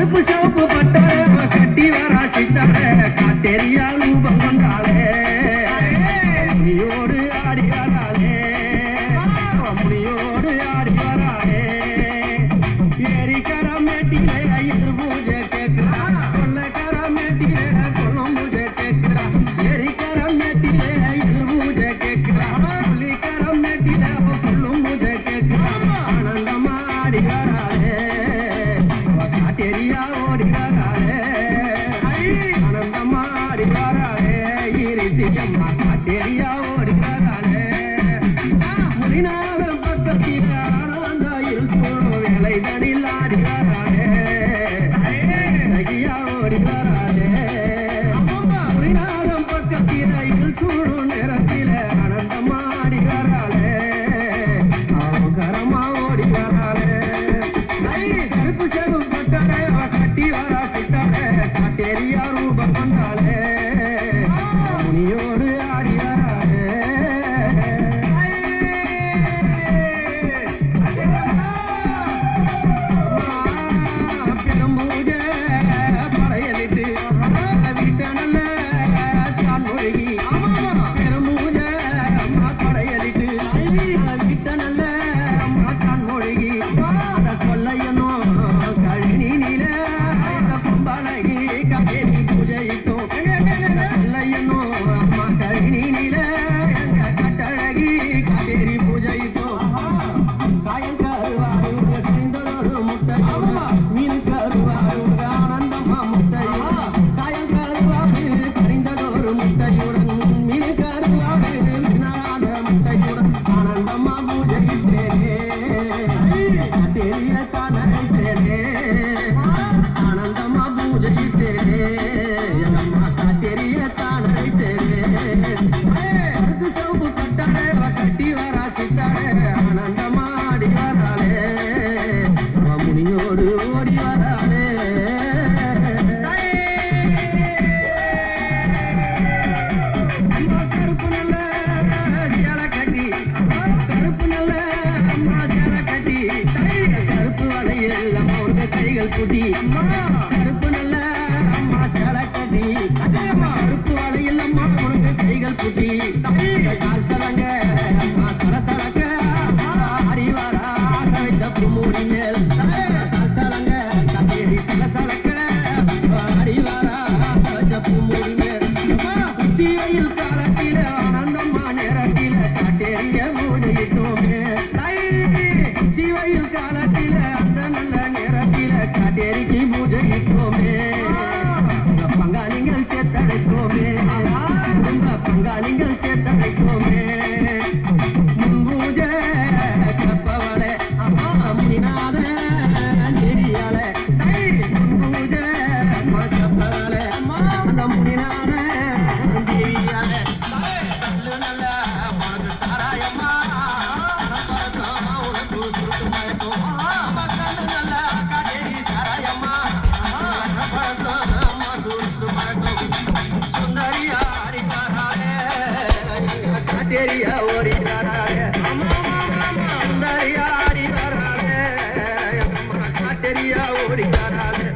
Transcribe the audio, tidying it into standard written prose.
கருப்பு சிவப்பு பட்டாளே கட்டி வரா சித்தாளே காட்டேரியா ரூபம் கொண்டாளே முடியோடு ஆடி வராளே முடியோடு ஆடி வராளே ஏரிக்கர மேட்டிலே ஐயர் பூஜை கேட்கிறா கொள்ளக்கர மேட்டிலே கொள்ளும் பூஜை கேட்கிறா ஏரிக்கர மேட்டிலே ஐயர் பூஜை கேட்கிறா கொள்ளிக்கர மேட்டிலே கொள்ளும் பூஜை கேட்கிறா ஆனந்தமா ஆடி வராளே காட்டேரியா ஓடி வராளே ஆனந்தமா ஆடி வராளே ஈரிசியம்மா காட்டேரியா ஓடி வராளே முடிநாதம் பக்கத்தில் ஆனந்த இருக்கும் வேலை தனில் ஆடி வராளே ஐயா ஓடி வராளே முடிநாதம் பக்கத்தில் சூடும் நேரத்தில் ஆனந்தமா ஆடி வராளே அவகரமா ஓடி வராளே கருப்பு சேரும் பட்டாளே கட்டி வரா சித்தாளே காட்டேரியா ரூபம் கொண்டாளே முனியோடு ஆடி வராளே பெரும்பூஜை படையலிட்டு வீட்ட நல்ல தான் மொழி பெரும்பூஜை படையலிட்டு வீட்ட நல்ல மாட்டான் மொழி அந்த கொள்ளையனோ கழினில கும்பலகி கதேரி பூஜையிட்டோம் கொள்ளையனோ அம்மா கழினில கட்டழகி கதேரி பூஜையிட்டோம் காயம் கருவாயுங்க தெரிந்ததொரு முட்டையோடு மீன் கருவாயுங்க ஆனந்தமா முட்டையோடு காயம் கருவாடு தெரிந்ததொரு முட்டையுடன் மீன் கருவாடு வினாத முட்டையுடன் ஆனந்தமா பூஜையிட்டேனே காட்டேரிய தானே ஆனந்தமா பூஜையிட்டேனே அம்மா காட்டேரிய தானே கருப்பு சிவப்பு பட்டாளே கட்டி வரா சித்தாளே ஆனந்தமா ஆடி வராளே முனியோடு ஓடி வராளே கருப்பு நல்ல சேலை கட்டி கருப்பு நல்ல அம்மா சேலை கட்டி கருப்பு வலையில் அம்மா உனக்கு கைகள் குட்டி கருப்பு நல்ல அம்மா சேலை கட்டி கருப்பு வலையில் அம்மா உனக்கு கைகள் குட்டி கால் சலங்க அம்மா சலசலங்க ஆடி வரா தப்பு மூடி மேல் கால் சலங்க கத்தேரி சலசலங்க ஆடி வரா தப்பு மூடி மேல் உச்சி வெயில் காலத்தில ஆனந்தம்மா நேரத்தில காட்டேரிய பூஜையிட்டோமே உச்சி வெயில் காலத்தில அந்த நல்ல நேரத்தில காட்டேரிக்கு பூஜையிட்டோமே பங்காளிகள் சேர்த்தடைத்தோமே பங்காளிகள் சேர்த்தடைத்தோமே முன்பூஜை கப்பவளே முனிநாத நெறியாலே முன்பூஜை கப்பவளே அந்த முனிநாத தேவியாலே கல்லு நல்ல உனக்கு சாராயம்மா உனக்கு சுருட்டு மயக்கம் கல்லு நல்ல காட்டேரி சாராயம்மா சுருட்டு மயக்கம் சுந்தரியா அடிக்காராளே காட்டேரியா ஓடி வராளே சுந்தரியா ஆடி வராளே காட்டேரியா ஓடி வராளே